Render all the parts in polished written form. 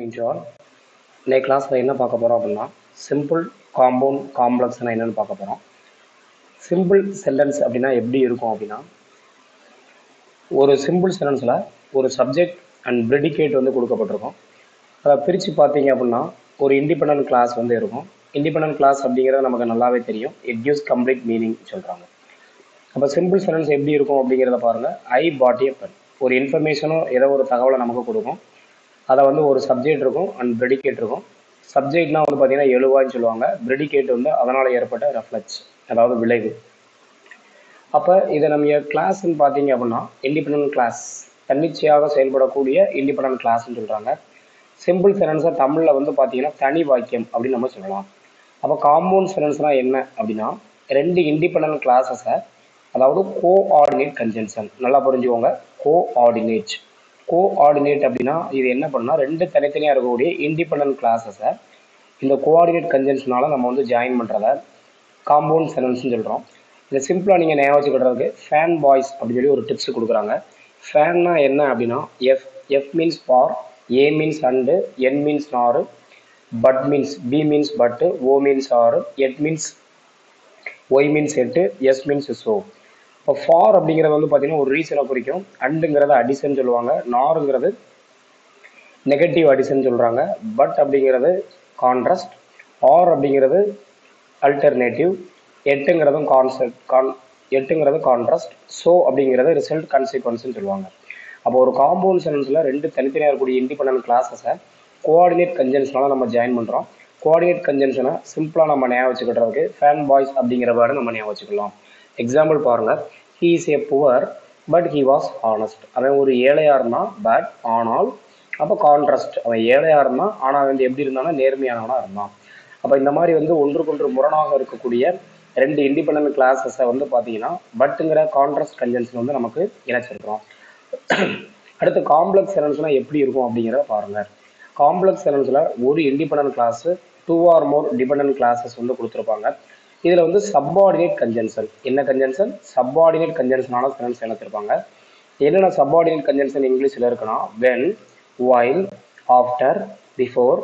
Morning to all. இன்னைக்கு கிளாஸில் என்ன பார்க்க போகிறோம் அப்படின்னா சிம்பிள், காம்பவுண்ட், காம்ப்ளெக்ஸ்னால் என்னென்னு பார்க்க போகிறோம். சிம்பிள் சென்டென்ஸ் அப்படின்னா எப்படி இருக்கும் அப்படின்னா, ஒரு சிம்பிள் சென்டென்ஸில் ஒரு சப்ஜெக்ட் அண்ட் ப்ரெடிகேட் வந்து கொடுக்கப்பட்டிருக்கும். அதை பிரித்து பார்த்தீங்க அப்படின்னா ஒரு இண்டிபெண்டன்ட் கிளாஸ் வந்து இருக்கும். இண்டிபெண்டன்ட் கிளாஸ் அப்படிங்கிறது நமக்கு நல்லாவே தெரியும். இட் கிவ்ஸ் கம்ப்ளீட் மீனிங் சொல்கிறாங்க. அப்போ சிம்பிள் சென்டென்ஸ் எப்படி இருக்கும் அப்படிங்கிறத பாருங்கள். ஐ பாட் ஏ பென். ஒரு இன்ஃபர்மேஷனோ ஏதோ ஒரு தகவலை நமக்கு கொடுக்கும். அதை வந்து ஒரு சப்ஜெக்ட் இருக்கும் அண்ட் ப்ரெடிகேட் இருக்கும். சப்ஜெக்ட்னா வந்து பார்த்தீங்கன்னா எழுவான்னு சொல்லுவாங்க. ப்ரெடிகேட் வந்து அதனால் ஏற்பட்ட ரெஃப்ளெக்ஸ், அதாவது விளைவு. அப்போ இதை நம்ம கிளாஸ்ன்னு பார்த்தீங்க அப்படின்னா இண்டிபெண்டன்ட் கிளாஸ், தன்னிச்சையாக செயல்படக்கூடிய இண்டிபெண்டன்ட் கிளாஸ்ன்னு சொல்கிறாங்க. சிம்பிள் சென்டென்ஸை தமிழில் வந்து பார்த்தீங்கன்னா தனி வாக்கியம் அப்படின்னு நம்ம சொல்லலாம். அப்போ காம்பவுண்ட் சென்டென்ஸ்னால் என்ன அப்படின்னா, ரெண்டு இண்டிபெண்டன்ட் கிளாஸஸை, அதாவது கோஆர்டினேட் கன்ஜங்ஷன், நல்லா புரிஞ்சுக்கோங்க. கோஆர்டினேட் அப்படின்னா இது என்ன பண்ணால் ரெண்டு தனித்தனியாக இருக்கக்கூடிய இண்டிபெண்டன்ட் கிளாஸஸை இந்த கோஆர்டினேட் கன்ஜங்ஷனால் நம்ம வந்து ஜாயின் பண்ணுறத காம்பவுண்ட் சென்டென்ஸ்னு சொல்கிறோம். இதை சிம்பிளாக நீங்கள் ஞாபகம் வச்சுக்கிட்டதுக்கு ஃபேன் பாய்ஸ் அப்படின்னு சொல்லி ஒரு டிப்ஸ் கொடுக்குறாங்க. ஃபேன்னா என்ன அப்படின்னா F means for, A means and, N means nor, but means B means but, O means or, yet means Y means yet, S means so. இப்போ ஃபார் அப்படிங்கிறது வந்து பார்த்தீங்கன்னா ஒரு ரீசனை குறிக்கும். அண்டுங்கிறது அடிஷன் சொல்லுவாங்க. நாருங்கிறது நெகட்டிவ் அடிஷன் சொல்கிறாங்க. பட் அப்படிங்கிறது கான்ட்ராஸ்ட், ஆர் அப்படிங்கிறது அல்டர்னேட்டிவ், எட்டுங்கிறதும் எட்டுங்கிறது கான்ட்ராஸ்ட், ஸோ அப்படிங்கிறது ரிசல்ட் கான்சிக்வன்ஸ்னு சொல்லுவாங்க. அப்போ ஒரு காம்பவுண்ட் சென்டென்ஸில் ரெண்டு தனித்தனியாக இருக்கக்கூடிய இண்டிபெண்டன்ட் கிளாஸஸை கோஆர்டினேட் கன்ஜங்ஷனால் நம்ம ஜாயின் பண்ணுறோம். கோஆர்டினேட் கன்ஜங்ஷனை சிம்பிளாக நம்ம ஞாபகம் வச்சுக்கிட்டதுக்கு ஃபேன் பாய்ஸ் அப்படிங்கிற வேர்டு நம்ம ஞாபகம் வச்சுக்கலாம். எக்ஸாம்பிள் பாருங்கள். He is a poor but he was honest. அவன் ஒரு ஏழையாக இருந்தான், பட் ஆனால். அப்போ கான்ட்ராஸ்ட், அவன் ஏழையாக இருந்தான் ஆனால் வந்து எப்படி இருந்தானா நேர்மையானவனாக இருந்தான். அப்போ இந்த மாதிரி வந்து ஒன்றுக்கொன்று முரணாக இருக்கக்கூடிய ரெண்டு இண்டிபெண்டன்ட் கிளாஸஸை வந்து பார்த்தீங்கன்னா பட்டுங்கிற கான்ட்ராஸ்ட் கன்ஜங்ஷன் வந்து நமக்கு இணைச்சிருக்கிறோம். அடுத்து காம்ப்ளெக்ஸ் சென்டென்ஸ்னால் எப்படி இருக்கும் அப்படிங்கிறத பாருங்கள். காம்ப்ளெக்ஸ் சென்டென்ஸில் ஒரு independent clause, two or more dependent clauses வந்து கொடுத்துருப்பாங்க. இதில் வந்து சப்பார்டினேட் கன்ஜங்ஷன், என்ன கன்ஜங்ஷன்? சப்பார்டினேட் கன்ஜங்ஷனால சென்டென்ஸ் இணைச்சிருப்பாங்க. என்னென்ன சப்பார்டினேட் கன்ஜங்ஷன் இங்கிலீஷில் இருக்குன்னா when, while, after, before,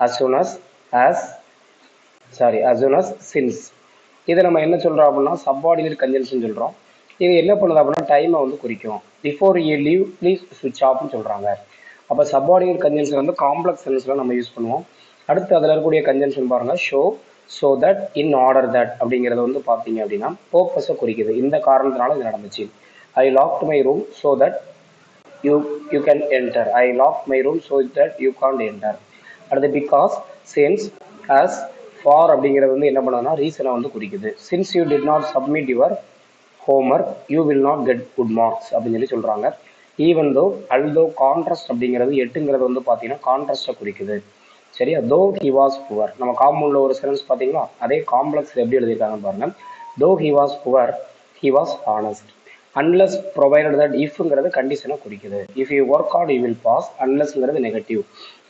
as soon as since. இதை நம்ம என்ன சொல்கிறோம் அப்படின்னா சப்பார்டினேட் கன்ஜங்ஷன் சொல்கிறோம். இது என்ன பண்ணுது அப்படின்னா டைமை வந்து குறிக்கும். பிஃபோர் யூ லீவ் ப்ளீஸ் ஸ்விட்ச் ஆஃப்னு சொல்கிறாங்க. அப்போ சப்பார்டினேட் கன்ஜங்ஷன் வந்து காம்ப்ளெக்ஸ் சென்டென்ஸில் நம்ம யூஸ் பண்ணுவோம். அடுத்து அதில் இருக்கக்கூடிய கன்ஜங்ஷன் பாருங்கள். So that, in order that அப்படிங்கிறத வந்து பார்த்தீங்க அப்படின்னா பர்பஸை குறிக்குது. இந்த காரணத்தினால இது நடந்துச்சு. I locked my room so that you can enter. I locked my room so that you can't enter. அடுத்து பிகாஸ், சின்ஸ், as, for அப்படிங்கிறது வந்து என்ன பண்ணுதுன்னா ரீசனை வந்து குறிக்குது. Since you did not submit your homework you will not get good marks அப்படின்னு சொல்லி சொல்கிறாங்க. ஈவன் தோ, அல்தோ, கான்ட்ராஸ்ட் அப்படிங்கிறது எட்டுங்கிறது வந்து பார்த்தீங்கன்னா கான்ட்ராஸ்ட்டை குறிக்குது. சரியா? தோ ஹி வாஸ் புவர், நம்ம காம்பவுண்டில் ஒரு சென்டென்ஸ் பார்த்தீங்களா, அதே காம்ப்ளெக்ஸ் எப்படி எழுதியிருக்காங்கன்னு பாருங்கள். Though he was poor he was honest. unless provided that ifங்கிறது கண்டிஷனை குறிக்குது. if you work hard you will pass, unlessங்கிறது நெகட்டிவ்.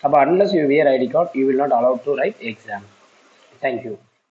அப்போ unless you wear ID card you will not allowed to write exam. Thank you.